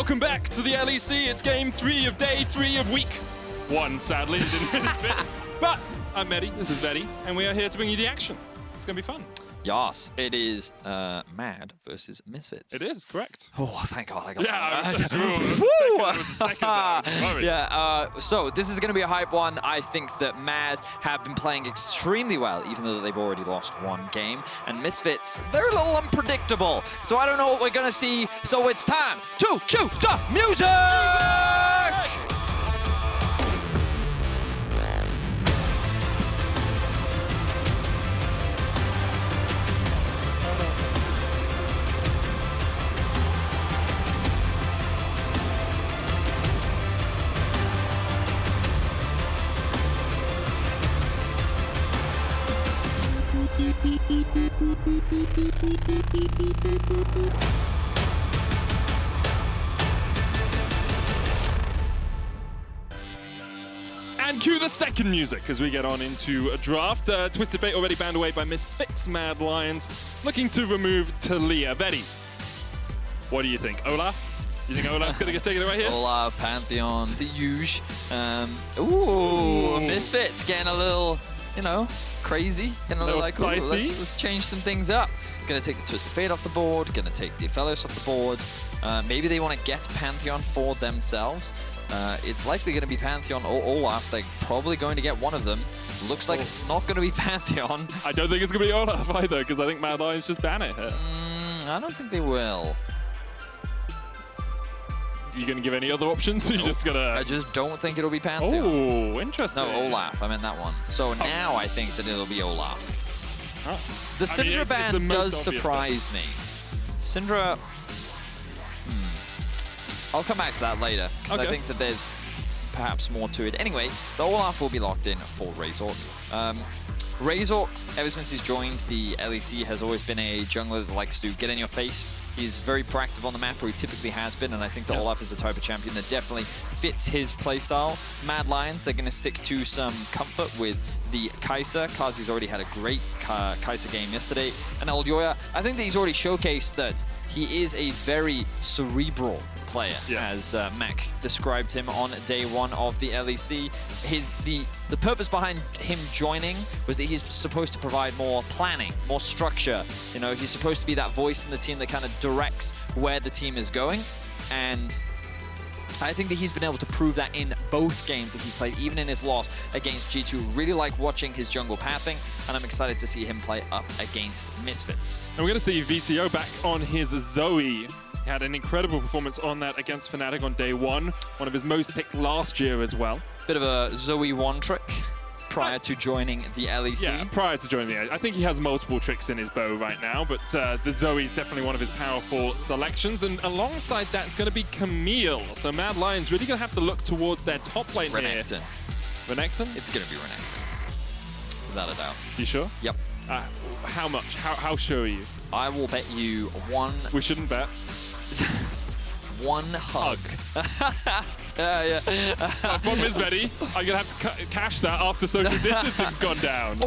Welcome back to the LEC. It's game 3 of day 3 of week 1, sadly. It didn't really fit. But I'm Mehdi, this is Vedi, and we are here to bring you the action. It's going to be fun. Yes, it is Mad versus Misfits. It is, correct. Oh, thank God I got that. Yeah, so this is going to be a hype one. I think that Mad have been playing extremely well, even though they've already lost 1 game. And Misfits, they're a little unpredictable. So I don't know what we're going to see. So it's time to cue the music! And cue the second music as we get on into a draft. Twisted Fate already banned away by Misfits. Mad Lions looking to remove Talia. Vedi, what do you think? Olaf? You think Olaf's going to take it right here? Olaf, Pantheon, the huge. Ooh, Misfits getting a little, you know, crazy. Getting a little like, spicy. Let's change some things up. Gonna take the Twisted Fate off the board, gonna take the Aphelios off the board. Maybe they want to get Pantheon for themselves. It's likely going to be Pantheon or Olaf. They're probably going to get one of them. Looks like it's not going to be Pantheon. I don't think it's going to be Olaf either, because I think Mad Lions just ban it here. I don't think they will. You going to give any other options? Nope. You're just going to... I just don't think it'll be Pantheon. Oh, interesting. No, Olaf. I meant that one. So now I think that it'll be Olaf. Oh. The Syndra ban does surprise me. Syndra... I'll come back to that later, because I think that there's perhaps more to it. Anyway, the Olaf will be locked in for Razork. Razork, ever since he's joined the LEC, has always been a jungler that likes to get in your face. He's very proactive on the map, where he typically has been, and I think that Olaf is the type of champion that definitely fits his playstyle. Mad Lions, they're going to stick to some comfort with the Kai'Sa. Carzzy's already had a great Kai'Sa game yesterday. And Elyoya, I think that he's already showcased that he is a very cerebral player, as Mac described him on day 1 of the LEC. The purpose behind him joining was that he's supposed to provide more planning, more structure. You know, he's supposed to be that voice in the team that kind of directs where the team is going. And I think that he's been able to prove that in both games that he's played, even in his loss against G2. Really like watching his jungle pathing, and I'm excited to see him play up against Misfits. And we're going to see Vetheo back on his Zoe. He had an incredible performance on that against Fnatic on day 1. One of his most picked last year as well. Bit of a Zoe 1 trick prior to joining the LEC. Yeah, prior to joining the LEC. I think he has multiple tricks in his bow right now, but the Zoe is definitely one of his powerful selections. And alongside that, it's going to be Camille. So Mad Lions really going to have to look towards their top lane here. Renekton. Renekton? It's going to be Renekton, without a doubt. You sure? Yep. How much? How sure are you? I will bet you 1... We shouldn't bet. 1 hug. Yeah. Problem is, Vedi, I'm going to have to cash that after social distancing's gone down.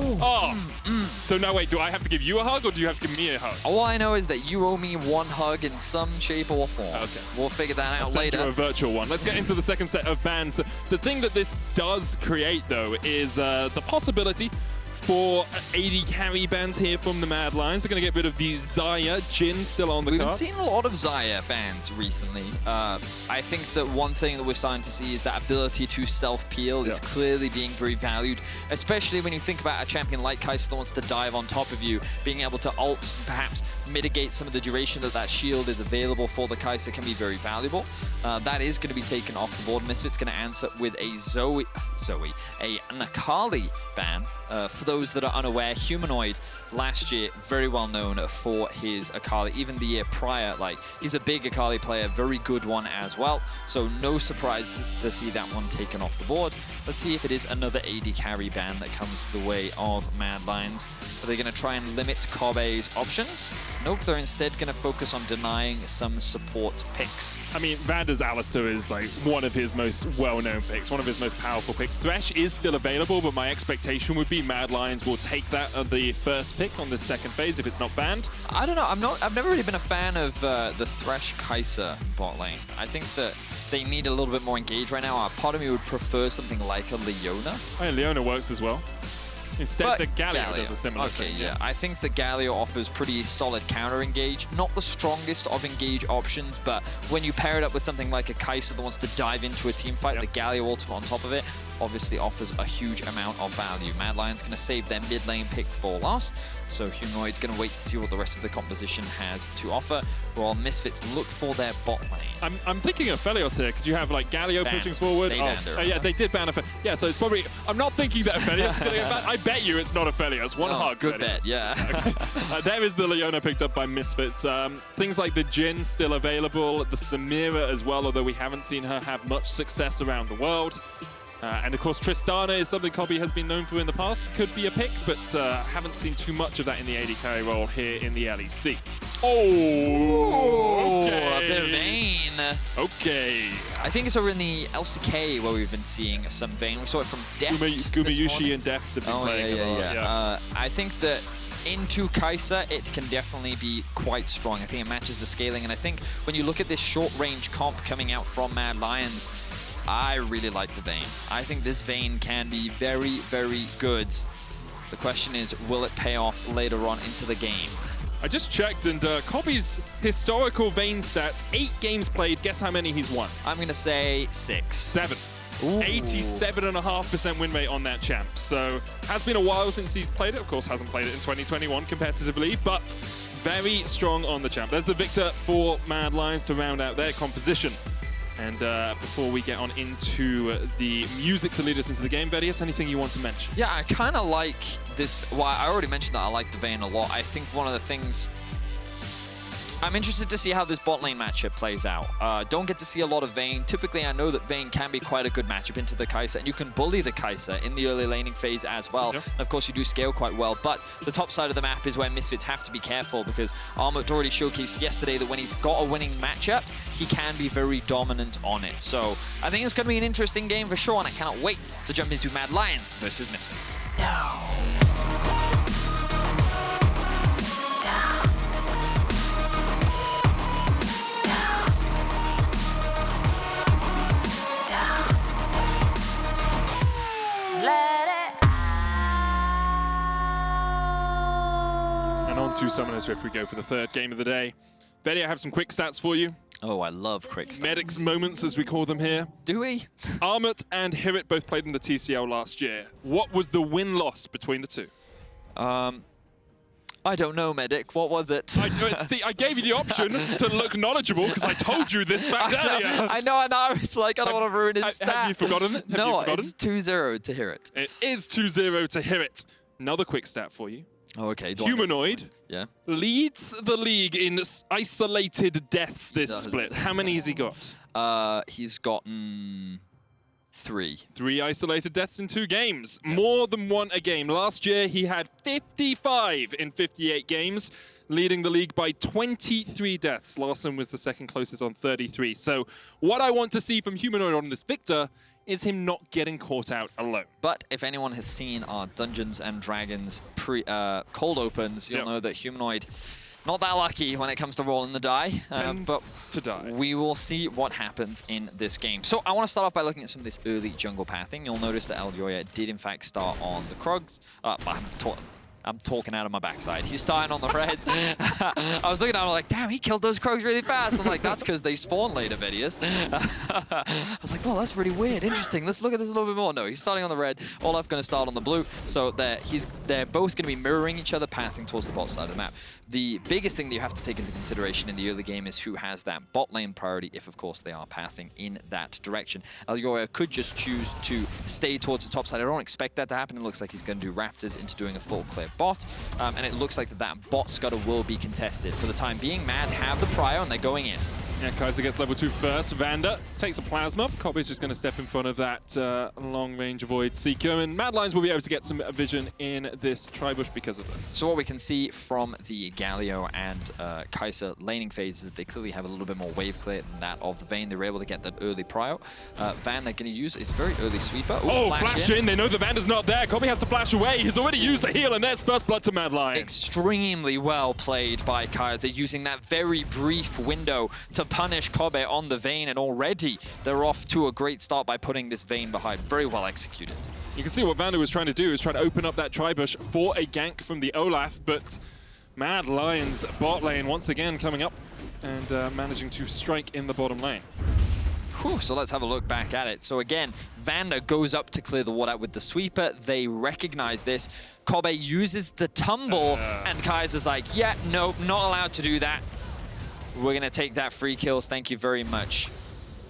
So now wait, do I have to give you a hug or do you have to give me a hug? All I know is that you owe me 1 hug in some shape or form. Okay. We'll figure that out later. I'll send you a virtual one. Let's get into the second set of bans. The thing that this does create, though, is the possibility for AD carry bans here from the Mad Lions. They're going to get rid of the Xayah. Jhin still on the cards. We've been seeing a lot of Xayah bans recently. I think that one thing that we're starting to see is that ability to self-peel is clearly being very valued, especially when you think about a champion like Kai'Sa that wants to dive on top of you. Being able to ult, perhaps mitigate some of the duration that shield is available for the Kai'Sa can be very valuable. That is going to be taken off the board. Misfits going to answer with a a Akali ban. For those that are unaware, Humanoid last year, very well known for his Akali. Even the year prior, like, he's a big Akali player, very good one as well. So no surprises to see that one taken off the board. Let's see if it is another AD carry ban that comes the way of Mad Lions. Are they going to try and limit Kobbe's options? Nope, they're instead going to focus on denying some support picks. I mean, VandeR's Alistar is like one of his most well-known picks, one of his most powerful picks. Thresh is still available, but my expectation would be Mad Lions Lions will take that at the first pick on this second phase if it's not banned. I don't know. I've never really been a fan of the Thresh Kai'Sa bot lane. I think that they need a little bit more engaged right now. Part of me would prefer something like a Leona. Oh, yeah, Leona works as well. Instead, the Galio does a similar thing. Yeah. I think the Galio offers pretty solid counter engage. Not the strongest of engage options, but when you pair it up with something like a Kai'Sa that wants to dive into a team fight, the Galio ultimate on top of it obviously offers a huge amount of value. Mad Lions going to save their mid lane pick for last, so Humanoid's going to wait to see what the rest of the composition has to offer, while Misfits look for their bot lane. I'm thinking of Felios here, because you have like Galio pushing forward. Yeah, they did ban a yeah, so it's probably, I'm not thinking that Felios is going to get banned. I bet you it's not a Felios. One hug. Good Felios. bet, yeah. There is the Leona picked up by Misfits. Things like the Jhin still available, the Samira as well, although we haven't seen her have much success around the world. And of course, Tristana is something Kobbe has been known for in the past. Could be a pick, but haven't seen too much of that in the AD carry role here in the LEC. Oh, okay. A bit of Vayne. Okay. I think it's over in the LCK where we've been seeing some Vayne. We saw it from Deft. Gumayushi and Deft have been playing a lot. Yeah. I think that into Kai'Sa, it can definitely be quite strong. I think it matches the scaling, and I think when you look at this short-range comp coming out from Mad Lions, I really like the Vayne. I think this Vayne can be very, very good. The question is, will it pay off later on into the game? I just checked, and Kobbe's historical Vayne stats, 8 games played. Guess how many he's won? I'm going to say 6. 7. 87.5% win rate on that champ. So, has been a while since he's played it. Of course, hasn't played it in 2021 competitively, but very strong on the champ. There's the Viktor for Mad Lions to round out their composition. And before we get on into the music to lead us into the game, Vedius, anything you want to mention? Yeah, I kind of like this. Well, I already mentioned that I like the Vayne a lot. I think one of the things... I'm interested to see how this bot lane matchup plays out. Don't get to see a lot of Vayne. Typically, I know that Vayne can be quite a good matchup into the Kai'Sa, and you can bully the Kai'Sa in the early laning phase as well. Yep. And of course, you do scale quite well, but the top side of the map is where Misfits have to be careful, because Armut already showcased yesterday that when he's got a winning matchup, he can be very dominant on it. So I think it's going to be an interesting game for sure, and I cannot wait to jump into Mad Lions versus Misfits. And on to Summoners Rift we go for the third game of the day. Vedi, I have some quick stats for you. Oh, I love quick stats. Medics moments, as we call them here. Do we? Armut and HiRit both played in the TCL last year. What was the win-loss between the two? I don't know, Medic. What was it? See, I gave you the option to look knowledgeable because I told you this fact earlier. I know. It's like, I don't want to ruin his stats. Have you forgotten it? No, it's 2-0 to HiRit. It is 2-0 to HiRit. Another quick stat for you. Oh, okay. Humanoid leads the league in isolated deaths this split. How many has he got? He's gotten 3. 3 isolated deaths in 2 games. Yes. More than 1 a game. Last year, he had 55 in 58 games, leading the league by 23 deaths. Larson was the second closest on 33. So what I want to see from Humanoid on this Viktor is him not getting caught out alone. But if anyone has seen our Dungeons and Dragons cold opens, you'll know that Humanoid not that lucky when it comes to rolling the die, but to die. We will see what happens in this game. So I want to start off by looking at some of this early jungle pathing. You'll notice that Elyoya did in fact start on the Krugs. I'm talking out of my backside. He's starting on the reds. I was looking at him like, damn, he killed those Krugs really fast. I'm like, that's because they spawn later, Vedius. I was like, well, that's really weird. Interesting. Let's look at this a little bit more. No, he's starting on the red. Olaf going to start on the blue. So they're both going to be mirroring each other, pathing towards the bot side of the map. The biggest thing that you have to take into consideration in the early game is who has that bot lane priority, if of course they are pathing in that direction. Elyoya could just choose to stay towards the top side. I don't expect that to happen. It looks like he's going to do Raptors into doing a full clear bot. And it looks like that bot scuttle will be contested. For the time being, Mad have the prior and they're going in. Yeah, Kaiser gets level 2 first. VandeR takes a plasma. Kobbe's just going to step in front of that long-range Void Seeker, and Mad Lions will be able to get some vision in this tri-bush because of this. So what we can see from the Galio and Kai'Sa laning phase is that they clearly have a little bit more wave clear than that of the Vayne. They were able to get that early prio. Van, they're going to use its very early sweeper. Ooh, flash in. They know the VandeR's not there. Kobbe has to flash away. He's already used the heal, and there's first blood to Mad Lions. Extremely well played by Kaiser, using that very brief window to punish Kobbe on the Vayne, and already they're off to a great start by putting this Vayne behind. Very well executed. You can see what VandeR was trying to do is try to open up that tri-bush for a gank from the Olaf, but Mad Lions bot lane once again coming up and managing to strike in the bottom lane. Whew, so let's have a look back at it. So again, VandeR goes up to clear the ward out with the sweeper. They recognize this. Kobbe uses the tumble, and Kaiser's like, yeah, no, not allowed to do that. We're going to take that free kill. Thank you very much.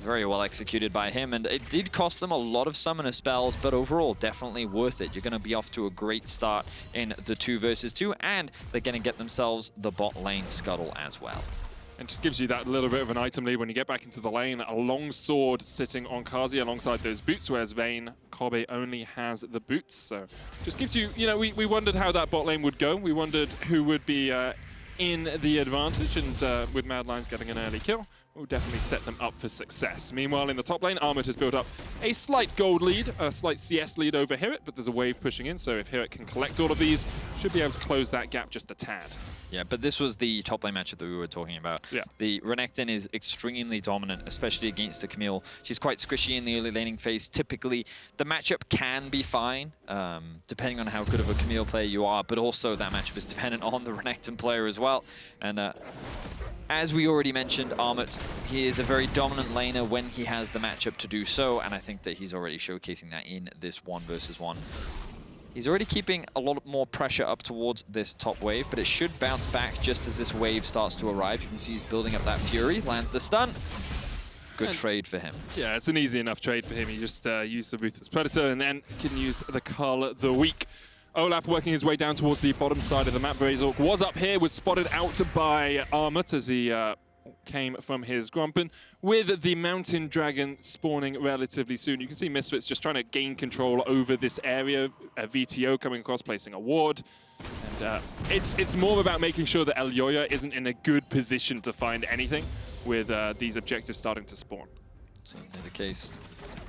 Very well executed by him, and it did cost them a lot of summoner spells, but overall, definitely worth it. You're going to be off to a great start in the 2 versus 2, and they're going to get themselves the bot lane scuttle as well. And just gives you that little bit of an item lead when you get back into the lane. A long sword sitting on Carzzy alongside those boots, whereas Vayne, Kobbe only has the boots. So just gives you, you know, we wondered how that bot lane would go. We wondered who would be in the advantage, and with Mad Lions getting an early kill, will definitely set them up for success. Meanwhile, in the top lane, Armut has built up a slight gold lead, a slight CS lead over HiRit, but there's a wave pushing in, so if HiRit can collect all of these, should be able to close that gap just a tad. Yeah, but this was the top lane matchup that we were talking about. Yeah. The Renekton is extremely dominant, especially against a Camille. She's quite squishy in the early laning phase. Typically, the matchup can be fine, depending on how good of a Camille player you are, but also that matchup is dependent on the Renekton player as well. And as we already mentioned, Armut, he is a very dominant laner when he has the matchup to do so, and I think that he's already showcasing that in this 1 versus 1. He's already keeping a lot more pressure up towards this top wave, but it should bounce back just as this wave starts to arrive. You can see he's building up that Fury, lands the stun. Good trade for him. Yeah, it's an easy enough trade for him. He just used the Ruthless Predator and then can use the Carl the Weak. Olaf working his way down towards the bottom side of the map. Razork was up here, was spotted out by Armut as he came from his Grumpen, with the Mountain Dragon spawning relatively soon. You can see Misfits just trying to gain control over this area. Vetheo coming across, placing a ward. And it's more about making sure that Elyoya isn't in a good position to find anything with these objectives starting to spawn. Certainly the case.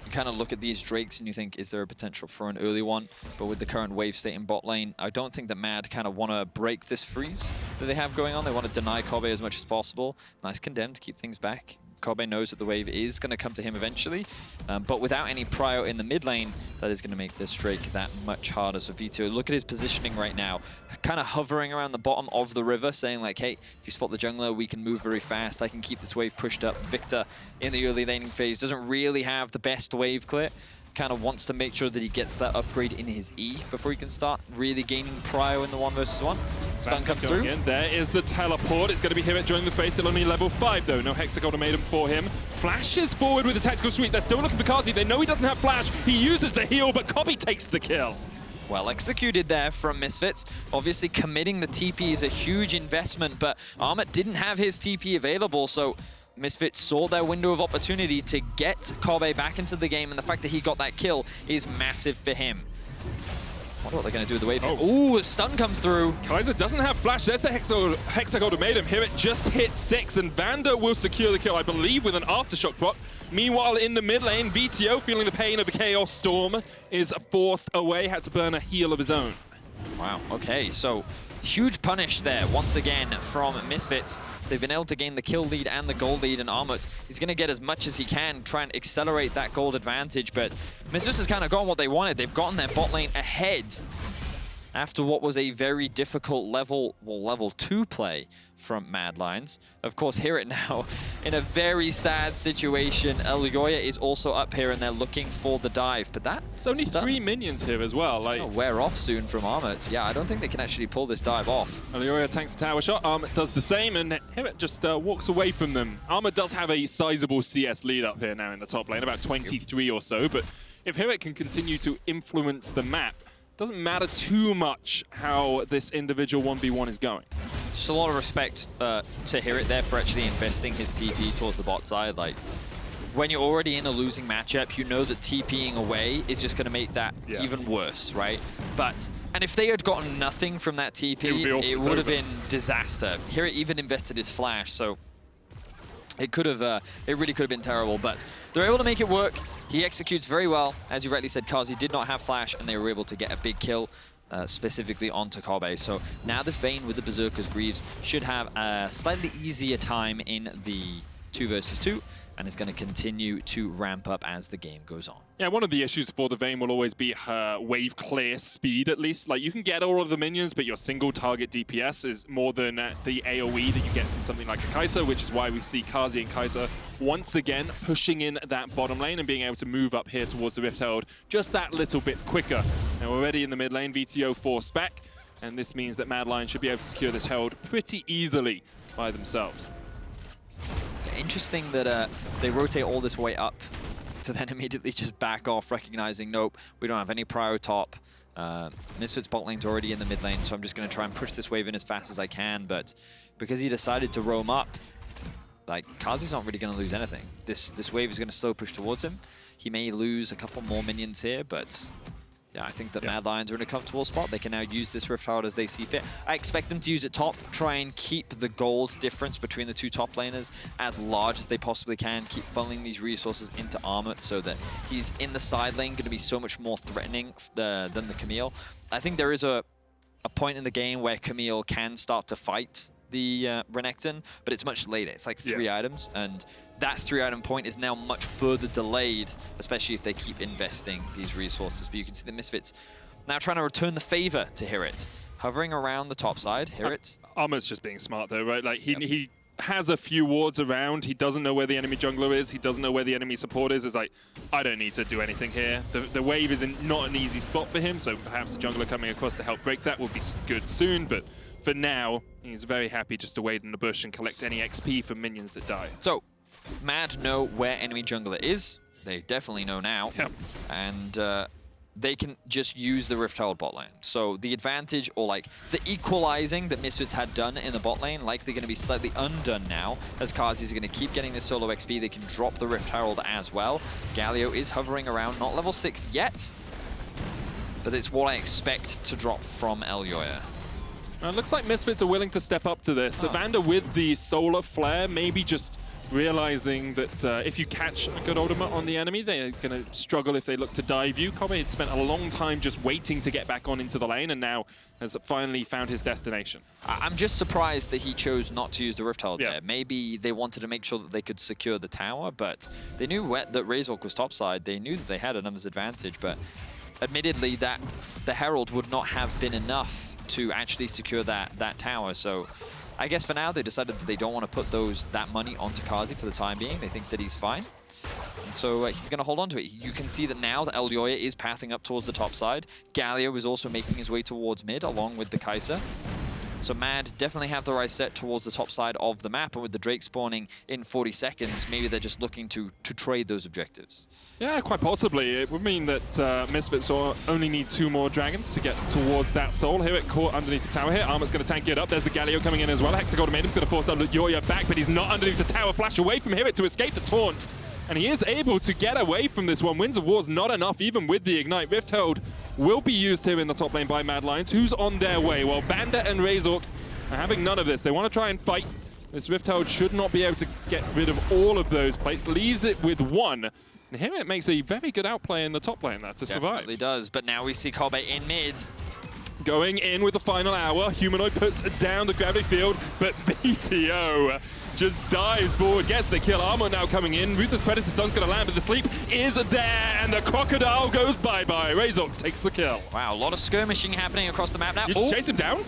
You kind of look at these Drakes and you think, is there a potential for an early one? But with the current wave state in bot lane, I don't think that Mad kind of want to break this freeze that they have going on. They want to deny Kobbe as much as possible. Nice condemn to keep things back. Kobbe knows that the wave is going to come to him eventually, but without any prio in the mid lane, that is going to make this Drake that much harder. So Vetheo, look at his positioning right now, kind of hovering around the bottom of the river, saying like, hey, if you spot the jungler, we can move very fast. I can keep this wave pushed up. Viktor in the early laning phase doesn't really have the best wave clear. Kind of wants to make sure that he gets that upgrade in his E before he can start really gaining prio in the 1 versus 1. Stun comes through. In. There is the teleport. It's going to be HiRit joining the phase. Still only level 5 though. No Hexagon made him for him. Flashes forward with the tactical sweep. They're still looking for Carzzy. They know he doesn't have flash. He uses the heal, but Kobbe takes the kill. Well executed there from Misfits. Obviously committing the TP is a huge investment, but Armut didn't have his TP available, so Misfits saw their window of opportunity to get Kobbe back into the game, and the fact that he got that kill is massive for him. I wonder what they're going to do with the wave. Ooh, a stun comes through. Kaiser doesn't have flash. There's the Hexagon to made him. HiRit just hit 6, and VandeR will secure the kill, I believe, with an Aftershock proc. Meanwhile, in the mid lane, Vetheo, feeling the pain of a Chaos Storm, is forced away, had to burn a heal of his own. Wow, okay, so huge punish there once again from Misfits. They've been able to gain the kill lead and the gold lead, and Armut is going to get as much as he can, try and accelerate that gold advantage, but Misfits has kind of gotten what they wanted. They've gotten their bot lane ahead after what was a very difficult level 2 play from Mad Lions. Of course, HiRit now in a very sad situation. Elyoya is also up here and they're looking for the dive, but that's only 3 minions here as well. It's gonna wear off soon from Armut. Yeah, I don't think they can actually pull this dive off. Elyoya tanks a tower shot. Armut does the same, and HiRit just walks away from them. Armut does have a sizable CS lead up here now in the top lane, about 23 or so, but if HiRit can continue to influence the map, doesn't matter too much how this individual 1v1 is going. Just a lot of respect to HiRit there for actually investing his TP towards the bot side. Like, when you're already in a losing matchup, you know that TPing away is just going to make that even worse, right? And if they had gotten nothing from that TP, it would have been disaster. HiRit even invested his flash, so it could have, it really could have been terrible. But they're able to make it work. He executes very well. As you rightly said, Carzzy did not have flash, and they were able to get a big kill. Specifically onto Kobbe. So now this Vayne with the Berserker's Greaves should have a slightly easier time in the 2 versus 2, and is going to continue to ramp up as the game goes on. Yeah, one of the issues for the Vayne will always be her wave clear speed, at least. Like, you can get all of the minions, but your single target DPS is more than the AoE that you get from something like a Kai'Sa, which is why we see Carzzy and Kai'Sa once again pushing in that bottom lane and being able to move up here towards the Rift Herald just that little bit quicker. Now, already in the mid lane, Vetheo forced back, and this means that Mad Lion should be able to secure this Herald pretty easily by themselves. Interesting that they rotate all this way up to then immediately just back off, recognizing, nope, we don't have any prio top. Misfits bot lane's already in the mid lane, so I'm just going to try and push this wave in as fast as I can. But because he decided to roam up, like, Carzzy's not really going to lose anything. This wave is going to slow push towards him. He may lose a couple more minions here, but yeah, I think that Mad Lions are in a comfortable spot. They can now use this Rift Herald as they see fit. I expect them to use it top, try and keep the gold difference between the two top laners as large as they possibly can, keep funneling these resources into Armut so that he's in the side lane going to be so much more threatening than the Camille. I think there is a point in the game where Camille can start to fight the Renekton, but it's much later. It's like 3 items, and that 3-item point is now much further delayed, especially if they keep investing these resources. But you can see the Misfits now trying to return the favor to HiRit. Hovering around the top side, HiRit. Armut's just being smart though, right? Like, he has a few wards around. He doesn't know where the enemy jungler is. He doesn't know where the enemy support is. It's like, I don't need to do anything here. The wave is not an easy spot for him, so perhaps the jungler coming across to help break that will be good soon, but for now, he's very happy just to wait in the bush and collect any XP from minions that die. So, Mad know where enemy jungler is. They definitely know now. Yep. And they can just use the Rift Herald bot lane. So the advantage, or like the equalizing that Misfits had done in the bot lane, likely going to be slightly undone now, as Carzzy is going to keep getting this solo XP. They can drop the Rift Herald as well. Galio is hovering around, not level 6 yet, but it's what I expect to drop from Elyoya. It looks like Misfits are willing to step up to this. VandeR with the solar flare, maybe just realizing that if you catch a good ultimate on the enemy, they're going to struggle if they look to dive you. Kobbe had spent a long time just waiting to get back on into the lane, and now has finally found his destination. I'm just surprised that he chose not to use the Rift Herald there. Maybe they wanted to make sure that they could secure the tower, but they knew that Razork was topside. They knew that they had a numbers advantage, but admittedly that the Herald would not have been enough to actually secure that tower. So I guess for now they decided that they don't want to put that money onto Carzzy for the time being. They think that he's fine. And so he's going to hold on to it. You can see that now that Elyoya is pathing up towards the top side. Galio is also making his way towards mid along with the Kai'Sa. So Mad definitely have the right set towards the top side of the map, and with the Drake spawning in 40 seconds, maybe they're just looking to trade those objectives. Yeah, quite possibly. It would mean that Misfits only need 2 more dragons to get towards that soul. Here it caught underneath the tower here. Armut's going to tank it up. There's the Galio coming in as well. Hexagol made him's going to force Elyoya back, but he's not underneath the tower. Flash away from HiRit to escape the taunt. And he is able to get away from this one. Winds of War's not enough, even with the Ignite. Rift Herald will be used here in the top lane by Mad Lions. Who's on their way? Well, VandeR and Razork are having none of this. They want to try and fight. This Rift Herald should not be able to get rid of all of those plates. Leaves it with 1. And here it makes a very good outplay in the top lane there to survive. Definitely does, but now we see Kobbe in mid. Going in with the final hour. Humanoid puts down the gravity field, but Vetheo just dives forward, gets the kill. Armut now coming in. Ruthless Predator Sun's going to land, but the sleep is there, and the crocodile goes bye-bye. Razork takes the kill. Wow, a lot of skirmishing happening across the map now. You chase him down?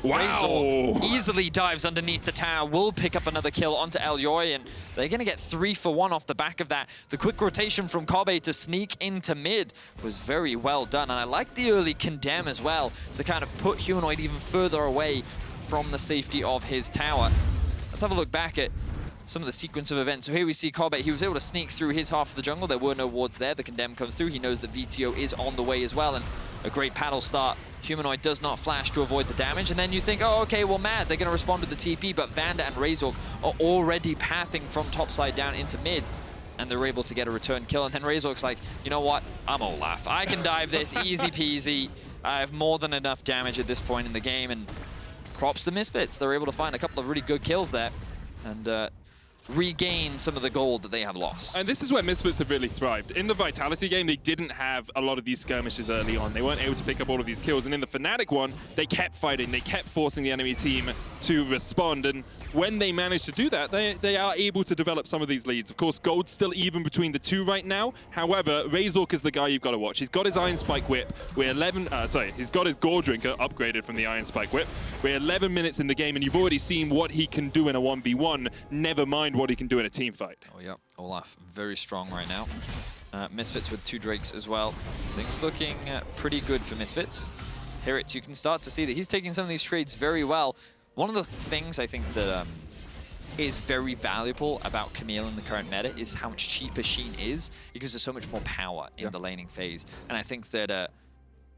Wow. Razork easily dives underneath the tower, will pick up another kill onto Elyoya, and they're going to get 3 for 1 off the back of that. The quick rotation from Kobbe to sneak into mid was very well done, and I like the early condemn as well to kind of put Humanoid even further away from the safety of his tower. Let's have a look back at some of the sequence of events. So here we see Kobbe. He was able to sneak through his half of the jungle. There were no wards there. The condemn comes through. He knows that Vetheo is on the way as well, and a great paddle start Humanoid does not flash to avoid the damage, and then you think, oh, okay, well, MAD, they're going to respond with the TP, but VandeR and Razork are already pathing from topside down into mid, and they're able to get a return kill, and then Razork's like, you know what, I'm Olaf. I can dive this easy peasy. I have more than enough damage at this point in the game, and props to Misfits. They're able to find a couple of really good kills there, and regain some of the gold that they have lost. And this is where Misfits have really thrived. In the Vitality game, they didn't have a lot of these skirmishes early on. They weren't able to pick up all of these kills. And in the Fnatic one, they kept fighting. They kept forcing the enemy team to respond. And when they managed to do that, they are able to develop some of these leads. Of course, gold's still even between the two right now. However, Razork is the guy you've got to watch. He's got his Iron Spike Whip. He's got his Gore Drinker upgraded from the Iron Spike Whip. We're 11 minutes in the game, and you've already seen what he can do in a 1v1. Never mind what he can do in a team fight. Oh, yeah. Olaf, very strong right now. Misfits with 2 Drakes as well. Things looking pretty good for Misfits. HiRit, you can start to see that he's taking some of these trades very well. One of the things I think that is very valuable about Camille in the current meta is how much cheaper Sheen is, because there's so much more power in the laning phase. And I think that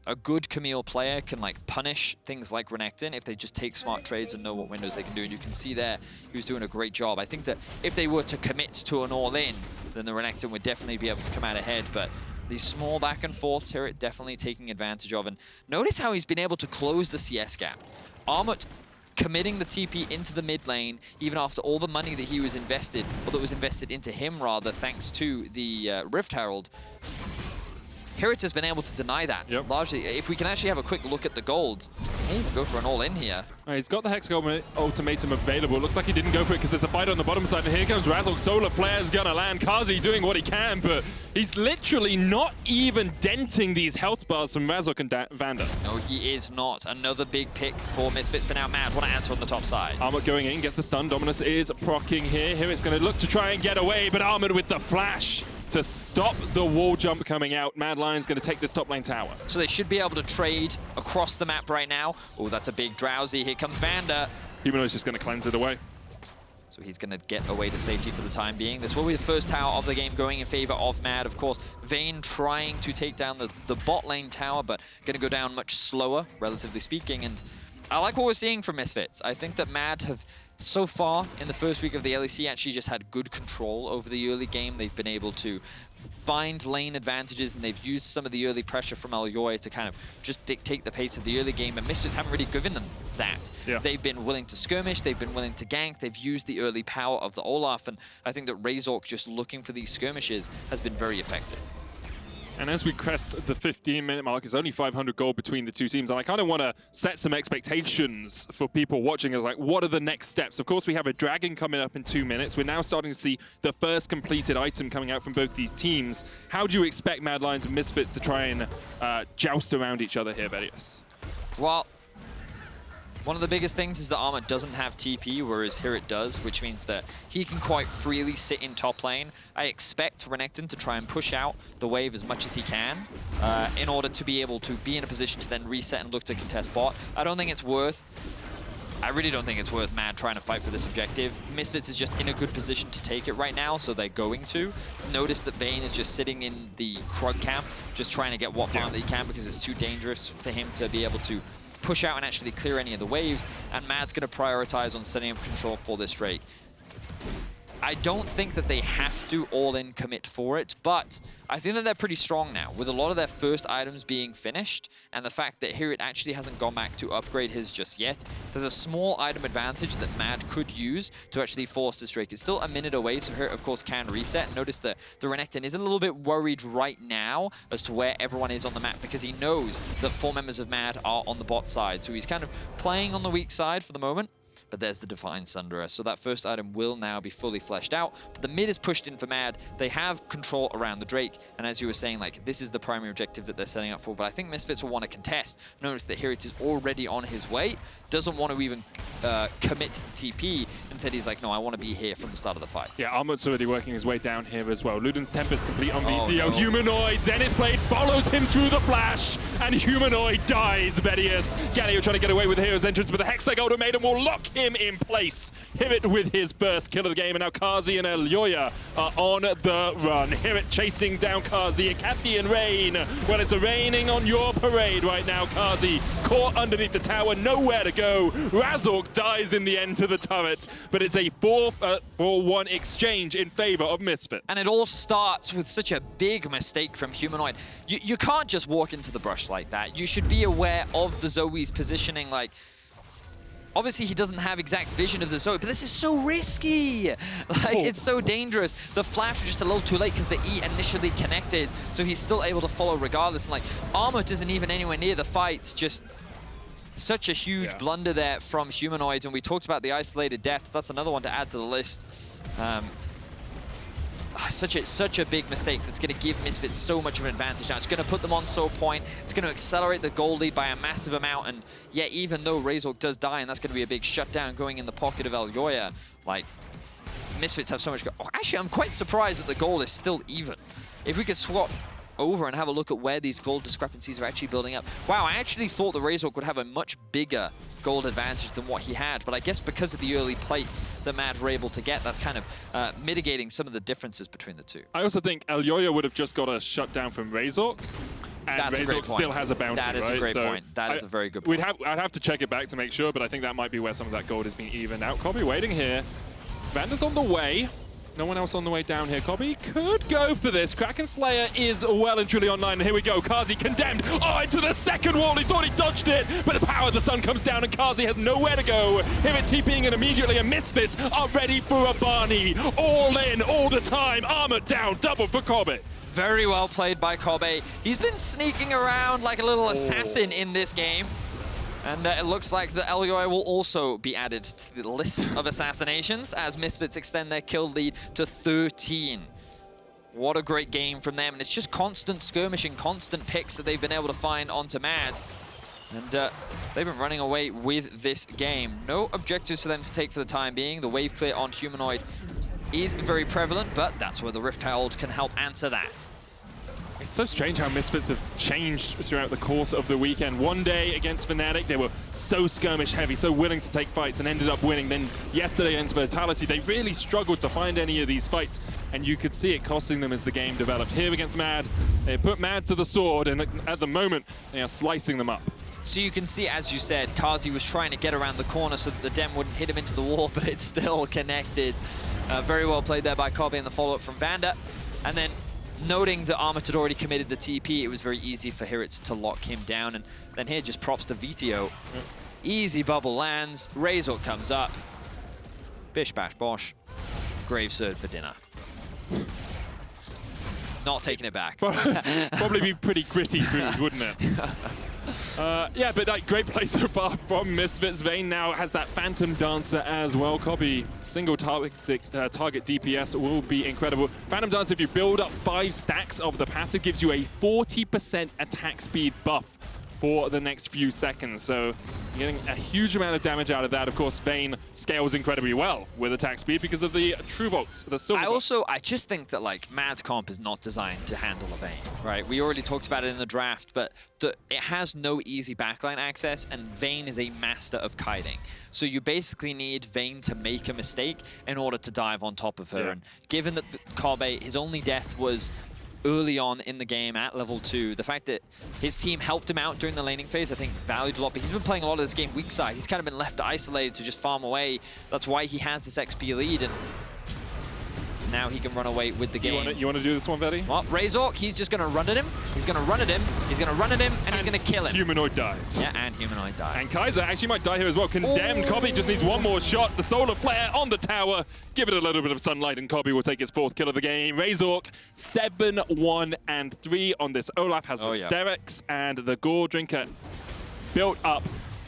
a good Camille player can like punish things like Renekton if they just take smart trades and know what windows they can do. And you can see there he was doing a great job. I think that if they were to commit to an all-in, then the Renekton would definitely be able to come out ahead. But these small back and forths here, definitely taking advantage of. And notice how he's been able to close the CS gap. Armut committing the TP into the mid lane, even after all the money that he was invested, or that was invested into him rather, thanks to the Rift Herald. HiRit has been able to deny that, largely. If we can actually have a quick look at the golds, he even go for an all-in here. He's got the Hex Ultimatum available. Looks like he didn't go for it because there's a fight on the bottom side, and here comes Razork. Solar Flare's gonna land. Carzzy doing what he can, but he's literally not even denting these health bars from Razork and VandeR. No, he is not. Another big pick for Misfits, but now MAD want to answer on the top side. Armut going in, gets the stun. Dominus is proccing here. HiRit's gonna look to try and get away, but Armut with the flash to stop the wall jump coming out. Mad Lion's going to take this top lane tower. So they should be able to trade across the map right now. Oh, that's a big drowsy. Here comes VandeR. Humanoid's just going to cleanse it away. So he's going to get away to safety for the time being. This will be the first tower of the game going in favor of MAD. Of course, Vayne trying to take down the bot lane tower, but going to go down much slower, relatively speaking. And I like what we're seeing from Misfits. I think that MAD have, so far in the first week of the LEC, actually just had good control over the early game. They've been able to find lane advantages, and they've used some of the early pressure from Elyoya to kind of just dictate the pace of the early game, and Misfits haven't really given them that. They've been willing to skirmish, they've been willing to gank, they've used the early power of the Olaf, and I think that Razork just looking for these skirmishes has been very effective. And as we crest the 15-minute mark, it's only 500 gold between the two teams. And I kind of want to set some expectations for people watching as like, what are the next steps? Of course, we have a dragon coming up in 2 minutes. We're now starting to see the first completed item coming out from both these teams. How do you expect Mad Lions and Misfits to try and joust around each other here, Vedius? Well, one of the biggest things is that Armut doesn't have TP, whereas HiRit does, which means that he can quite freely sit in top lane. I expect Renekton to try and push out the wave as much as he can in order to be able to be in a position to then reset and look to contest bot. I really don't think it's worth MAD trying to fight for this objective. Misfits is just in a good position to take it right now, so they're going to. Notice that Vayne is just sitting in the Krug camp, just trying to get what farm that he can because it's too dangerous for him to be able to push out and actually clear any of the waves, and Mad's going to prioritize on setting up control for this Drake. I don't think that they have to all-in commit for it, but I think that they're pretty strong now, with a lot of their first items being finished, and the fact that HiRit actually hasn't gone back to upgrade his just yet. There's a small item advantage that Mad could use to actually force this Drake. It's still a minute away, so HiRit, of course, can reset. Notice that the Renekton is a little bit worried right now as to where everyone is on the map, because he knows that 4 members of Mad are on the bot side, so he's kind of playing on the weak side for the moment. But there's the Divine Sunderer, so that first item will now be fully fleshed out. But the mid is pushed in for Mad. They have control around the Drake, and as you were saying, like, this is the primary objective that they're setting up for. But I think Misfits will want to contest. Notice that HiRit is already on his way, doesn't want to even commit to the TP. Instead, he's like, no, I want to be here from the start of the fight. Yeah, Armut's already working his way down here as well. Luden's Tempest complete on Vetheo. No. Humanoid, Zenith Blade follows him through the flash, and Humanoid dies, Vedius. Galio trying to get away with the hero's entrance, but the Hextech Ultimatum will lock him him in place. HiRit with his first kill of the game, and now Carzzy and Elyoya are on the run. HiRit chasing down Carzzy, and Kathy and Rain. Well, it's raining on your parade right now, Carzzy. Caught underneath the tower, nowhere to go. Razork dies in the end to the turret, but it's a 4-1 exchange in favor of Misfits. And it all starts with such a big mistake from Humanoid. You can't just walk into the brush like that. You should be aware of the Zoe's positioning. Like, obviously he doesn't have exact vision of the Zoe, but this is so risky. Like, it's so dangerous. The flash was just a little too late because the E initially connected, so he's still able to follow regardless. And like, Armut isn't even anywhere near the fight. Just such a huge blunder there from Humanoid. And we talked about the isolated deaths. That's another one to add to the list. Such a big mistake that's going to give Misfits so much of an advantage now. It's going to put them on so point. It's going to accelerate the goal lead by a massive amount. And yeah, even though Razork does die, and that's going to be a big shutdown going in the pocket of Elyoya, like, Misfits have so much go. Oh, actually, I'm quite surprised that the goal is still even. If we could swap over and have a look at where these gold discrepancies are actually building up. Wow, I actually thought the Razork would have a much bigger gold advantage than what he had, but I guess because of the early plates that Mad were able to get, that's kind of mitigating some of the differences between the two. I also think Elyoya would have just got a shutdown from Razork, and that's Razork still has a bounty, That is right? a great point. That is a very good point. I'd have to check it back to make sure, but I think that might be where some of that gold is being evened out. Kobbe waiting here. VandeR's on the way. No one else on the way down here. Kobbe could go for this. Kraken Slayer is well and truly online. And here we go. Carzzy condemned. Oh, into the second wall. He thought he dodged it, but the power of the sun comes down and Carzzy has nowhere to go. HiRit TPing and immediately, and Misfits are ready for a Barney. All in, all the time. Armut down. Double for Kobbe. Very well played by Kobbe. He's been sneaking around like a little assassin in this game. And it looks like the Elyoya will also be added to the list of assassinations as Misfits extend their kill lead to 13. What a great game from them. And it's just constant skirmishing, constant picks that they've been able to find onto Mad. And they've been running away with this game. No objectives for them to take for the time being. The wave clear on Humanoid is very prevalent, but that's where the Rift Herald can help answer that. It's so strange how Misfits have changed throughout the course of the weekend. One day against Fnatic, they were so skirmish heavy, so willing to take fights, and ended up winning. Then yesterday against Vitality, they really struggled to find any of these fights, and you could see it costing them as the game developed. Here against Mad, they put Mad to the sword, and at the moment, they are slicing them up. So you can see, as you said, Carzzy was trying to get around the corner so that the Dem wouldn't hit him into the wall, but it's still connected. Very well played there by Kobbe in the follow-up from VandeR. And then, noting that Armut had already committed the TP, it was very easy for HiRit to lock him down. And then here, just props to Vetheo. Easy bubble lands, Razork comes up. Bish bash bosh. Grave Sword for dinner. Not taking it back. Probably be pretty gritty food, wouldn't it? Yeah, but like, great play so far from Misfits. Vayne now has that Phantom Dancer as well. Kobbe, single target DPS will be incredible. Phantom Dancer, if you build up 5 stacks of the passive, gives you a 40% attack speed buff for the next few seconds. So you're getting a huge amount of damage out of that. Of course, Vayne scales incredibly well with attack speed because of the True Bolts, the Silver Bolts. I just think that like Mad Comp is not designed to handle a Vayne, right? We already talked about it in the draft, but it has no easy backline access, and Vayne is a master of kiting. So you basically need Vayne to make a mistake in order to dive on top of her. Yeah. And given that Kobbe, his only death was early on in the game at level 2. The fact that his team helped him out during the laning phase, I think, valued a lot. But he's been playing a lot of this game weak side. He's kind of been left isolated to just farm away. That's why he has this XP lead. And now he can run away with the game. You want to do this one, Vedi? Well, Razork, he's just going to run at him. He's going to run at him. He's going to run at him, and he's going to kill him. Humanoid dies. Yeah, and Humanoid dies. And Kaiser actually might die here as well. Condemned. Kobbe just needs one more shot. The solar flare on the tower. Give it a little bit of sunlight, and Kobbe will take his 4th kill of the game. Razork, 7-1-3 on this. Olaf has the Sterix and the Gore Drinker built up.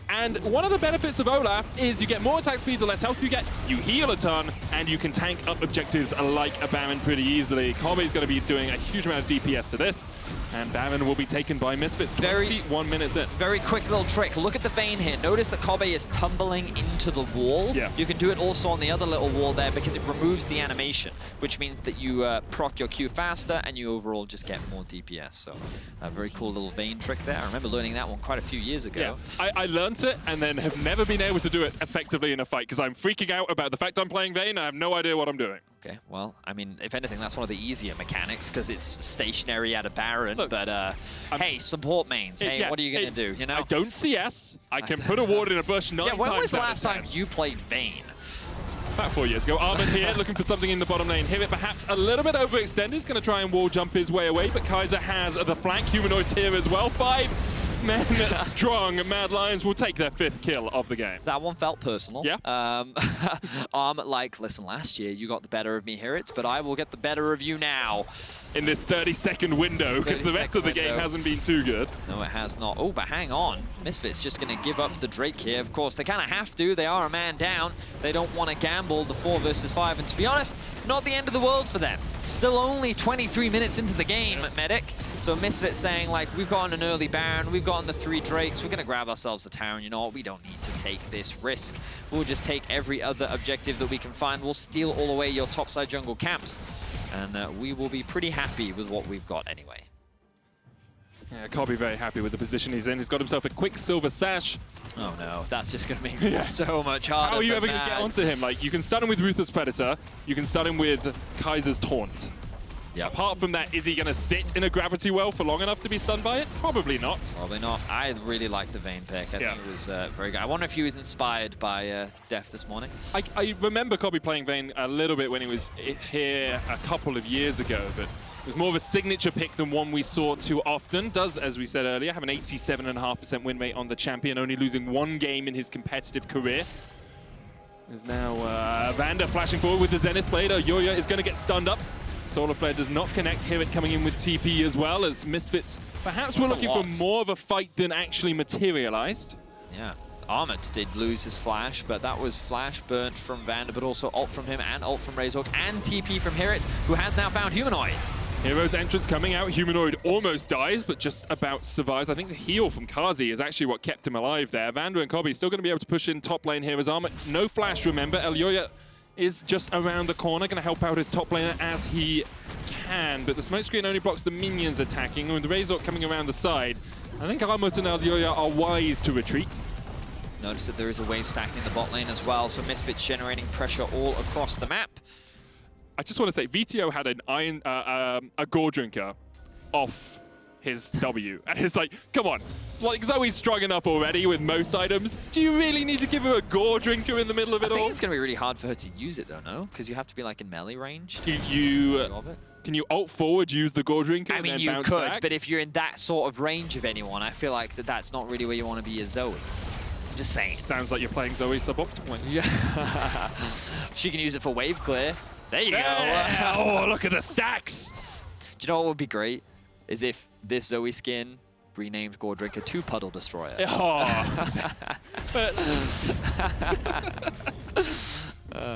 And one of the benefits of Olaf is you get more attack speed the less health you get, you heal a ton, and you can tank up objectives like a Baron pretty easily. Kobbe is going to be doing a huge amount of DPS to this. And Baron will be taken by Misfits. 21 minutes in. Very quick little trick. Look at the Vayne here. Notice that Kobbe is tumbling into the wall. Yeah. You can do it also on the other little wall there because it removes the animation, which means that you proc your Q faster and you overall just get more DPS. So a very cool little Vayne trick there. I remember learning that one quite a few years ago. Yeah. I learned it and then have never been able to do it effectively in a fight because I'm freaking out about the fact I'm playing Vayne. I have no idea what I'm doing. Okay, well, I mean, if anything, that's one of the easier mechanics because it's stationary at a Baron. Look, but hey, support mains. Hey, yeah, what are you going to do? You know, I don't CS. I can put a ward in a bush 9 times. Yeah, when was the last time you played Vayne? About 4 years ago. Armut here, looking for something in the bottom lane. HiRit perhaps a little bit overextended. He's going to try and wall jump his way away, but Kaiser has the flank. Humanoid's here as well. 5 men strong. Mad Lions will take their 5th kill of the game. That one felt personal. Yeah. Armut like, listen, last year you got the better of me, HiRit, but I will get the better of you now. In this 30-second window, because the rest of the game hasn't been too good. No, it has not. Oh, but hang on. Misfits just going to give up the Drake here. Of course, they kind of have to. They are a man down. They don't want to gamble the 4 versus 5. And to be honest, not the end of the world for them. Still only 23 minutes into the game, Medic. So Misfits saying, like, we've gotten an early Baron. We've gotten the 3 Drakes. We're going to grab ourselves the tower. And you know what? We don't need to take this risk. We'll just take every other objective that we can find. We'll steal all away your topside jungle camps. And we will be pretty happy with what we've got anyway. Yeah, Kobbe very happy with the position he's in. He's got himself a Quicksilver Sash. Oh no, that's just going to make it so much harder. How are you ever going to get onto him? Like, you can stun him with Ruthless Predator. You can stun him with Kaiser's Taunt. Yeah. Apart from that, is he going to sit in a gravity well for long enough to be stunned by it? Probably not. Probably not. I really like the Vayne pick. I think it was very good. I wonder if he was inspired by Def this morning. I remember Kobbe playing Vayne a little bit when he was here a couple of years ago, but it was more of a signature pick than one we saw too often. Does, as we said earlier, have an 87.5% win rate on the champion, only losing 1 game in his competitive career. There's now VandeR flashing forward with the Zenith Blade. Elyoya is going to get stunned up. Solar Flare does not connect. HiRit coming in with TP as well, as Misfits perhaps were looking for more of a fight than actually materialized. Yeah. Armut did lose his flash, but that was flash burnt from VandeR, but also ult from him and ult from Razork and TP from HiRit, who has now found Humanoid. Hero's entrance coming out. Humanoid almost dies, but just about survives. I think the heal from Carzzy is actually what kept him alive there. VandeR and Kobbe still going to be able to push in top lane here as Armut. No flash, remember. Elyoya is just around the corner, going to help out his top laner as he can, but the smoke screen only blocks the minions attacking, and with Razork coming around the side, I think Armut and Elyoya are wise to retreat. Notice that there is a wave stack in the bot lane as well, so Misfits generating pressure all across the map. I just want to say, Vetheo had an a Gore Drinker off his W, and it's like, come on, like Zoe's strong enough already with most items. Do you really need to give her a Gore Drinker in the middle of it all? I think it's going to be really hard for her to use it though, no? Because you have to be like in melee range. Can you ult forward, use the Gore Drinker, and then bounce back? You could, but if you're in that sort of range of anyone, I feel like that's not really where you want to be as Zoe. I'm just saying. Sounds like you're playing Zoe suboptimally. Yeah. She can use it for wave clear. There you go. Oh, look at the stacks. Do you know what would be great? Is if this Zoe skin renamed Gore Drinker to Puddle Destroyer. Oh.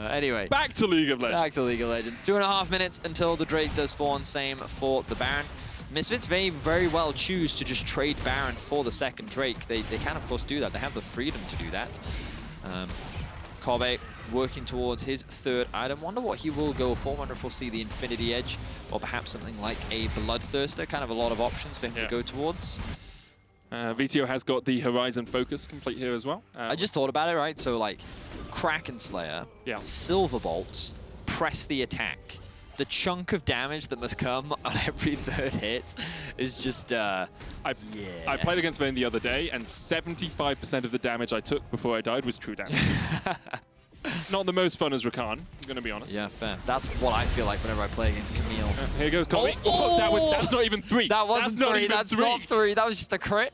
Anyway. Back to League of Legends. Back to League of Legends. 2.5 minutes until the Drake does spawn. Same for the Baron. Misfits may very well choose to just trade Baron for the second Drake. They can, of course, do that. They have the freedom to do that. Kobbe working towards his 3rd item. Wonder what he will go for. Wonder if we'll see the Infinity Edge or perhaps something like a Bloodthirster. Kind of a lot of options for him to go towards. Vetheo has got the Horizon Focus complete here as well. I just thought about it, right? So like Kraken Slayer, Silver Bolts, press the attack. The chunk of damage that must come on every 3rd hit is just, I played against Vayne the other day, and 75% of the damage I took before I died was true damage. Not the most fun as Rakan, I'm going to be honest. Yeah, fair. That's what I feel like whenever I play against Camille. Here goes Kobbe. That's not even 3. That wasn't 3. That's not 3. That was just a crit.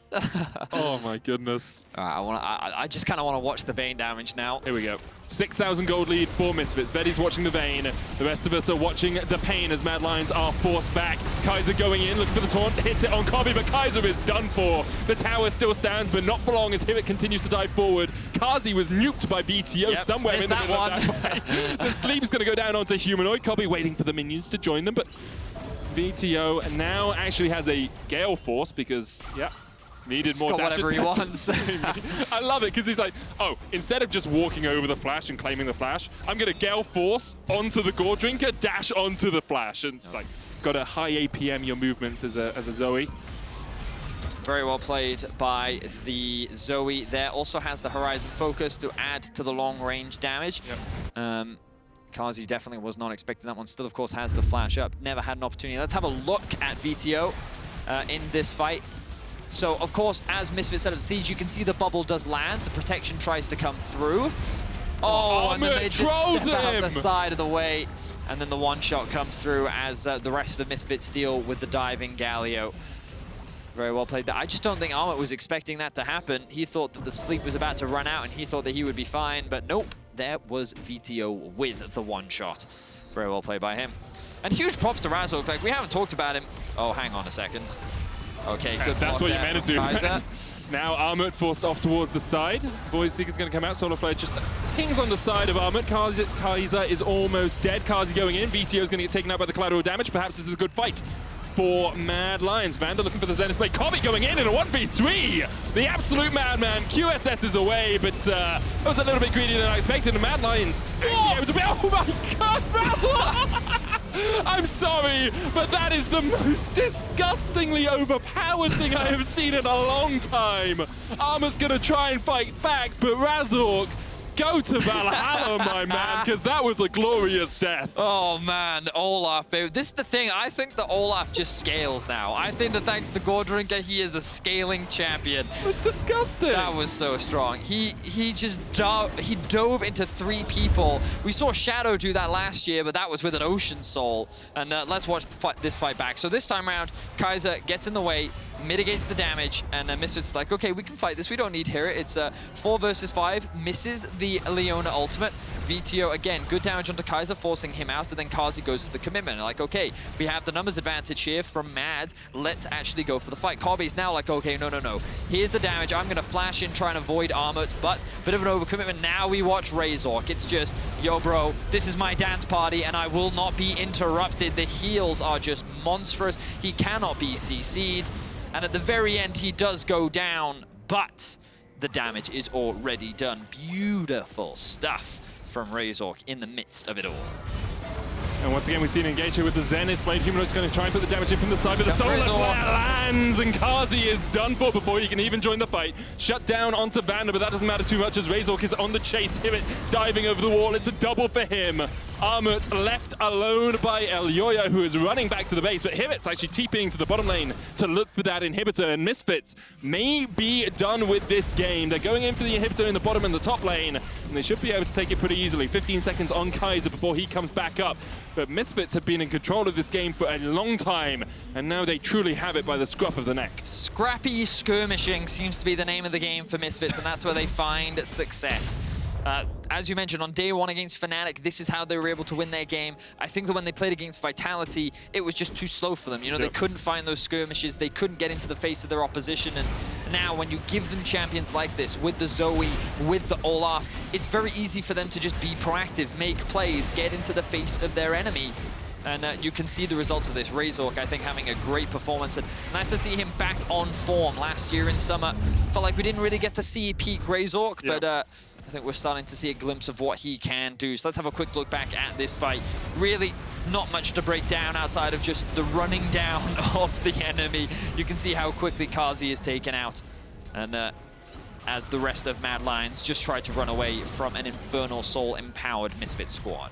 Oh my goodness. All right, I just kind of want to watch the Vayne damage now. Here we go. 6,000 gold lead for Misfits. Vedi's watching the Vayne. The rest of us are watching the pain as Mad Lions are forced back. Kaiser going in, looking for the taunt, hits it on Kobbe, but Kaiser is done for. The tower still stands, but not for long as HiRit continues to dive forward. Carzzy was nuked by Vetheo somewhere in the middle of that fight. The sleep's going to go down onto Humanoid. Kobbe waiting for the minions to join them, but Vetheo now actually has a Gale Force because, yeah, needed more dash. Whatever he wants. I love it because he's like, oh, instead of just walking over the flash and claiming the flash, I'm going to Gale Force onto the Gore Drinker, dash onto the flash. And it's like, got a high APM your movements as a Zoe. Very well played by the Zoe there. Also has the Horizon Focus to add to the long-range damage. Yep. Carzzy definitely was not expecting that one. Still, of course, has the flash up. Never had an opportunity. Let's have a look at Vetheo in this fight. So, of course, as Misfits set up siege, you can see the bubble does land. The protection tries to come through. Oh, and then they just step out the side of the way. And then the one-shot comes through as the rest of Misfits deal with the diving Galio. Very well played there. I just don't think Armut was expecting that to happen. He thought that the sleep was about to run out and he thought that he would be fine, but nope. There was Vetheo with the one-shot. Very well played by him. And huge props to Razork. Like, we haven't talked about him. Oh, hang on a second. Okay, good. That's what you meant to do. Kaiser. Now Armut forced off towards the side. Void Seeker's going to come out. Solar Flare just pings on the side of Armut. Kaiser is almost dead. Carzzy going in. Veteo's going to get taken out by the collateral damage. Perhaps this is a good fight for Mad Lions. VandeR looking for the Zenith Blade. Kobbe going in a 1v3. The absolute madman. QSS is away, but that was a little bit greedier than I expected. And Mad Lions actually able to be. Oh my god, Razork! I'm sorry, but that is the most disgustingly overpowered thing I have seen in a long time. Armut's gonna try and fight back, but Razork, go to Valhalla, my man, because that was a glorious death. Oh, man, Olaf. This is the thing. I think that Olaf just scales now. I think that thanks to Gore Drinker, he is a scaling champion. It was disgusting. That was so strong. He just dove into 3 people. We saw Shadow do that last year, but that was with an Ocean Soul. And let's watch this fight back. So this time around, Kaiser gets in the way, mitigates the damage, and Misfits like, okay, we can fight this. We don't need HiRit. It's 4 versus 5. Misses the Leona ultimate. Vetheo, again, good damage onto Kaiser, forcing him out, and then Carzzy goes to the commitment. Like, okay, we have the numbers advantage here from Mad. Let's actually go for the fight. Kobbe's now like, okay, no. Here's the damage. I'm going to flash in, try and avoid Armut, but bit of an overcommitment. Now we watch Razork. It's just, yo, bro, this is my dance party, and I will not be interrupted. The heals are just monstrous. He cannot be CC'd. And at the very end, he does go down, but the damage is already done. Beautiful stuff from Razork in the midst of it all. And once again, we see an engage here with the Zenith Blade. Humanoid's going to try and put the damage in from the side, but the Solar Flare lands, and Carzzy is done for before he can even join the fight. Shut down onto VandeR, but that doesn't matter too much as Razork is on the chase. HiRit diving over the wall. It's a double for him. Armut left alone by Elyoya, who is running back to the base, but HiRit's actually TPing to the bottom lane to look for that inhibitor, and Misfits may be done with this game. They're going in for the inhibitor in the bottom and the top lane, and they should be able to take it pretty easily. 15 seconds on Kaiser before he comes back up. But Misfits have been in control of this game for a long time, and now they truly have it by the scruff of the neck. Scrappy skirmishing seems to be the name of the game for Misfits, and that's where they find success. As you mentioned, on day 1 against Fnatic, this is how they were able to win their game. I think that when they played against Vitality, it was just too slow for them. You know, They couldn't find those skirmishes. They couldn't get into the face of their opposition. And now when you give them champions like this, with the Zoe, with the Olaf, it's very easy for them to just be proactive, make plays, get into the face of their enemy. And you can see the results of this. Razork, I think, having a great performance. And nice to see him back on form. Last year in summer, felt like we didn't really get to see peak Razork, but I think we're starting to see a glimpse of what he can do. So let's have a quick look back at this fight. Really not much to break down outside of just the running down of the enemy. You can see how quickly Carzzy is taken out. And as the rest of Mad Lions just try to run away from an Infernal Soul-empowered Misfit squad.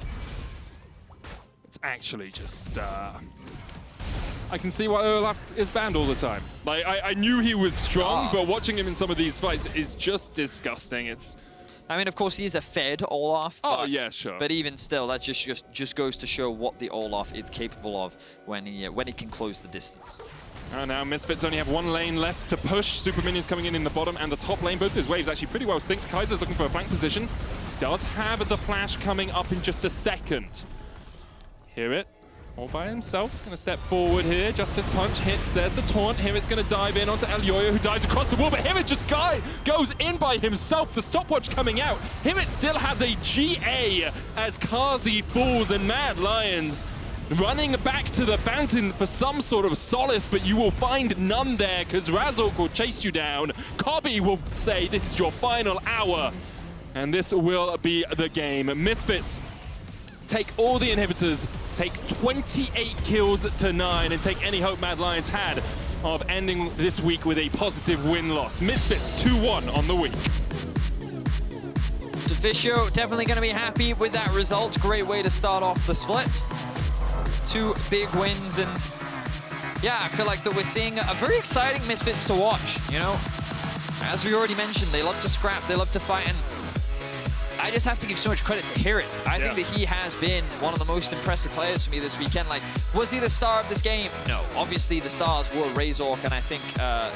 It's actually just... I can see why Olaf is banned all the time. Like, I knew he was strong, but watching him in some of these fights is just disgusting. It's... I mean, of course, he is a fed Olaf. Oh, yeah, sure. But even still, that just goes to show what the Olaf is capable of when he can close the distance. Oh, now Misfits only have 1 lane left to push. Super minions coming in the bottom and the top lane. Both those waves actually pretty well synced. Kaiser's looking for a flank position. Does have the flash coming up in just a second. HiRit all by himself. Gonna step forward here. Justice Punch hits. There's the taunt. HiRit's gonna dive in onto Elyoya, who dives across the wall, but HiRit just goes in by himself. The stopwatch coming out. HiRit still has a GA as Carzzy falls, and Mad Lions running back to the fountain for some sort of solace, but you will find none there because Razork will chase you down. Kobbe will say this is your final hour, and this will be the game. Misfits take all the inhibitors, take 28 kills to 9, and take any hope Mad Lions had of ending this week with a positive win-loss. Misfits 2-1 on the week. Vetheo definitely going to be happy with that result. Great way to start off the split. 2 big wins, and yeah, I feel like that we're seeing a very exciting Misfits to watch, you know? As we already mentioned, they love to scrap, they love to fight, and I just have to give so much credit to HiRit. I think that he has been one of the most impressive players for me this weekend. Like, was he the star of this game? No. Obviously, the stars were Razork and I think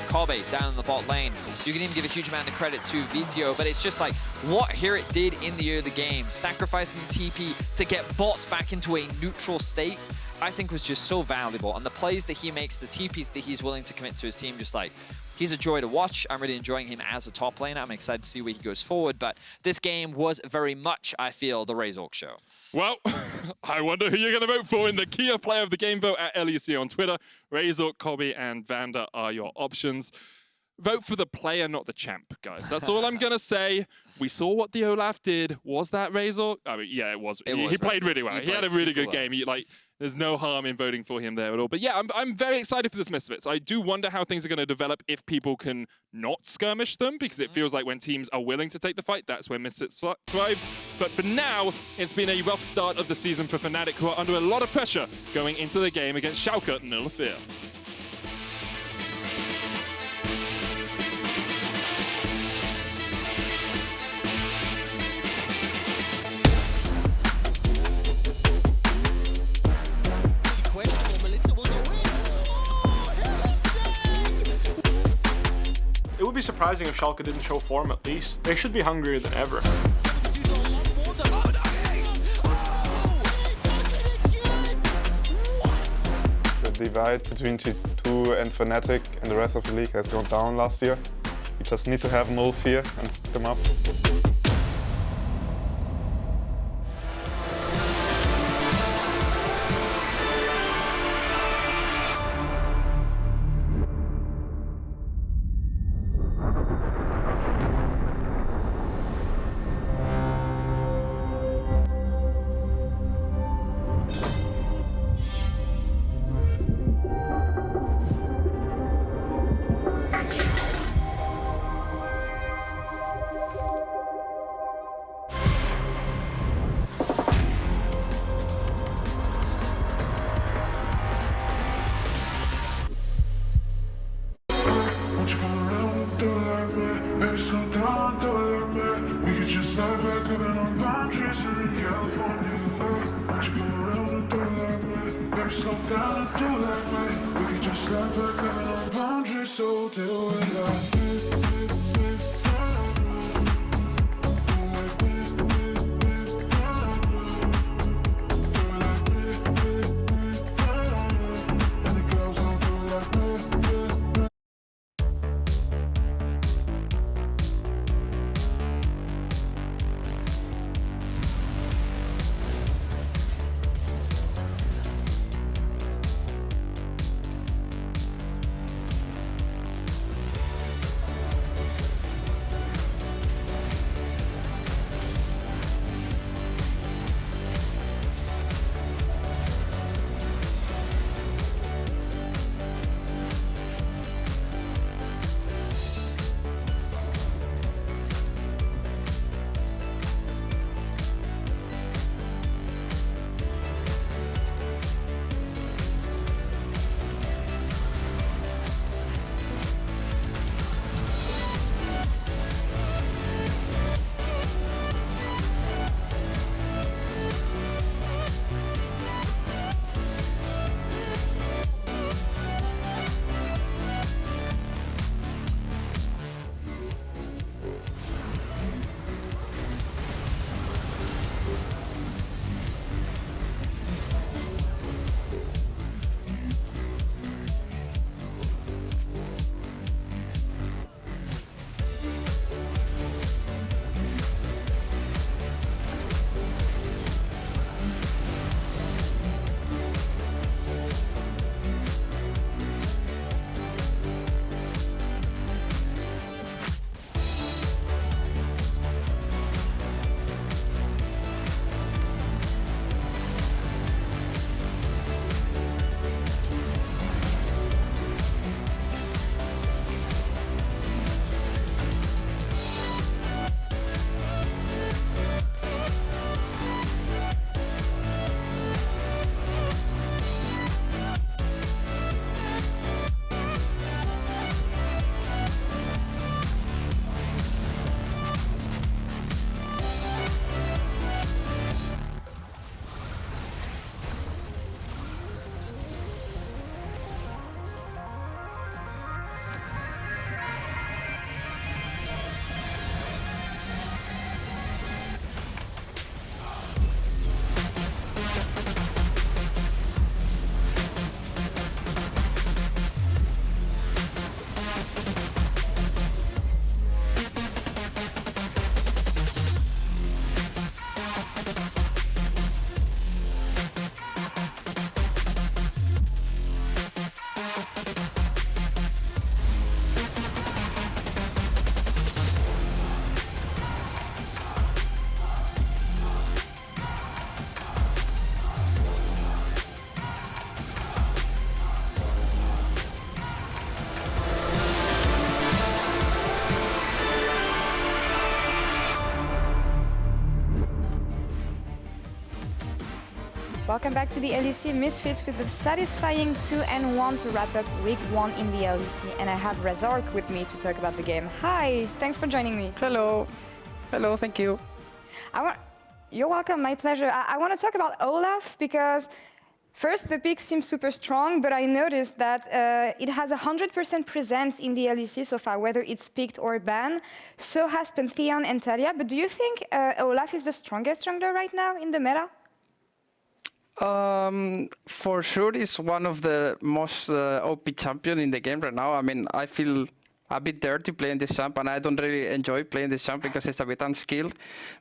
Kobbe down in the bot lane. You can even give a huge amount of credit to Vetheo, but it's just like what HiRit did in the early game, sacrificing TP to get bot back into a neutral state, I think was just so valuable. And the plays that he makes, the TPs that he's willing to commit to his team, just like, he's a joy to watch. I'm really enjoying him as a top laner. I'm excited to see where he goes forward, but this game was very much, I feel, the Razork show. Well, I wonder who you're going to vote for in the Kia Player of the Game vote at LEC on Twitter. Razork, Kobbe, and VandeR are your options. Vote for the player, not the champ, guys. That's all I'm going to say. We saw what the Olaf did. Was that Razork? I mean, yeah, it was. He played really well. He had a really good game. There's no harm in voting for him there at all. But yeah, I'm very excited for this Misfits. I do wonder how things are going to develop if people can not skirmish them, because it feels like when teams are willing to take the fight, that's where Misfits thrives. But for now, it's been a rough start of the season for Fnatic, who are under a lot of pressure going into the game against Schalke and Fear. It would be surprising if Schalke didn't show form at least. They should be hungrier than ever. The divide between T2 and Fnatic and the rest of the league has gone down last year. We just need to have no fear and pick them up. Welcome back to the LEC Misfits with a satisfying 2-1 to wrap up week 1 in the LEC. And I have Razork with me to talk about the game. Hi, thanks for joining me. Hello. Hello, thank you. You're welcome, my pleasure. I want to talk about Olaf because first, the pick seems super strong, but I noticed that it has 100% presence in the LEC so far, whether it's picked or banned. So has Pantheon and Talia. But do you think Olaf is the strongest jungler right now in the meta? For sure, it's one of the most OP champion in the game right now. I mean, I feel a bit dirty playing this champ, and I don't really enjoy playing this champ because it's a bit unskilled.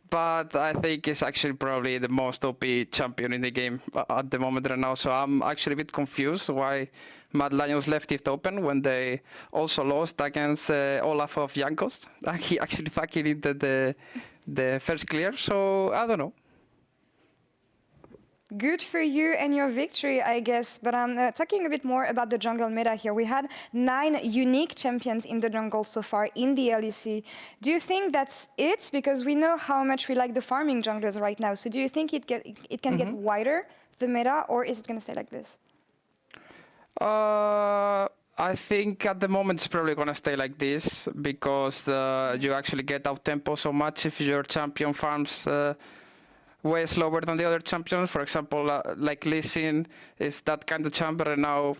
But I think it's actually probably the most OP champion in the game at the moment right now. So I'm actually a bit confused why Mad Lions left it open when they also lost against Olaf of Jankos. He actually fucking into the first clear, so I don't know. Good for you and your victory, I guess. But I'm talking a bit more about the jungle meta here. We had 9 unique champions in the jungle so far in the LEC. Do you think that's it? Because we know how much we like the farming junglers right now. So do you think it can get wider, the meta, or is it going to stay like this? I think at the moment it's probably going to stay like this because you actually get out tempo so much if your champion farms way slower than the other champions. For example, like Lee Sin is that kind of champion, and now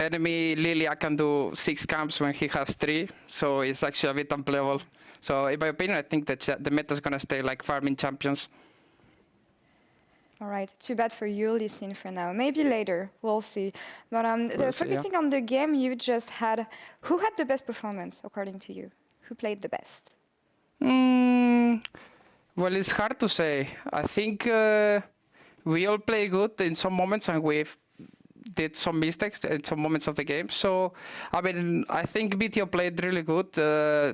enemy Lilia can do 6 camps when he has 3, so it's actually a bit unplayable. So in my opinion, I think that the meta is going to stay like farming champions. All right, too bad for you, Lee Sin, for now. Maybe later, we'll see. But focusing on the game you just had, who had the best performance, according to you? Who played the best? Well, it's hard to say. I think we all play good in some moments, and we did some mistakes in some moments of the game. So, I mean, I think Vetheo played really good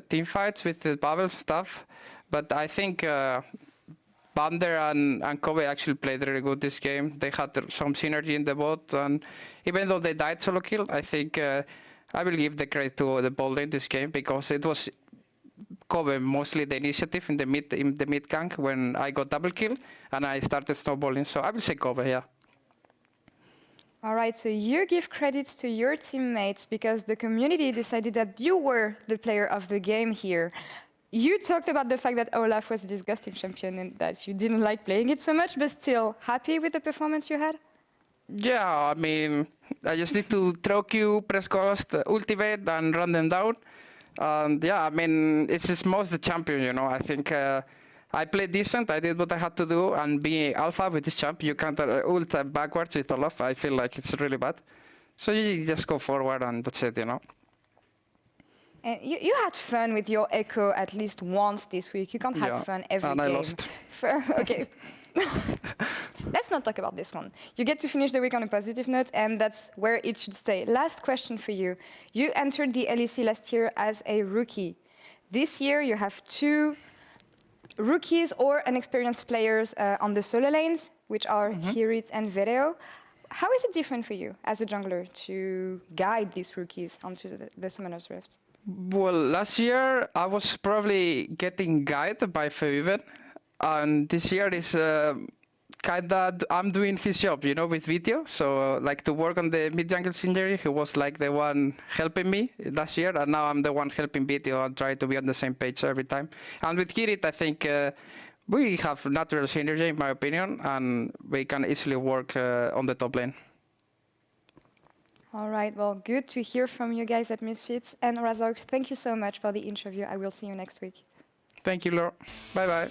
team fights with the bubbles and stuff. But I think VandeR and Kobbe actually played really good this game. They had some synergy in the bot, and even though they died solo kill, I think I will give the credit to the bot lane this game because it was Kobbe mostly the initiative in the mid gank when I got double kill and I started snowballing. So I will say Kobbe, yeah. All right, so you give credits to your teammates because the community decided that you were the player of the game here. You talked about the fact that Olaf was a disgusting champion and that you didn't like playing it so much, but still happy with the performance you had? Yeah, I mean, I just need to throw Q, press cost, ultimate, and run them down. Yeah, I mean, it's just most the champion, you know. I think I played decent, I did what I had to do, and being alpha with this champ, you can't ult backwards with Olaf. I feel like it's really bad. So you just go forward and that's it, you know. And you had fun with your Echo at least once this week. You can't have fun every game. And I lost. Okay. Let's not talk about this one. You get to finish the week on a positive note, and that's where it should stay. Last question for you. You entered the LEC last year as a rookie. This year, you have 2 rookies or inexperienced players on the solo lanes, which are HiRit and Vetheo. How is it different for you as a jungler to guide these rookies onto the Summoner's Rift? Well, last year, I was probably getting guided by Vetheo. And this year is kind of, I'm doing his job, you know, with Vetheo. So, like, to work on the mid-jungle synergy, he was, like, the one helping me last year. And now I'm the one helping Vetheo and try to be on the same page every time. And with HiRit, I think we have natural synergy, in my opinion, and we can easily work on the top lane. All right, well, good to hear from you guys at Misfits. And Razork, thank you so much for the interview. I will see you next week. Thank you, Laure. Bye-bye.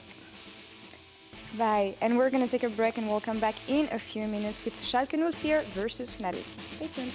Bye. And we're going to take a break and we'll come back in a few minutes with Schalke 04 versus Fnatic. Stay tuned.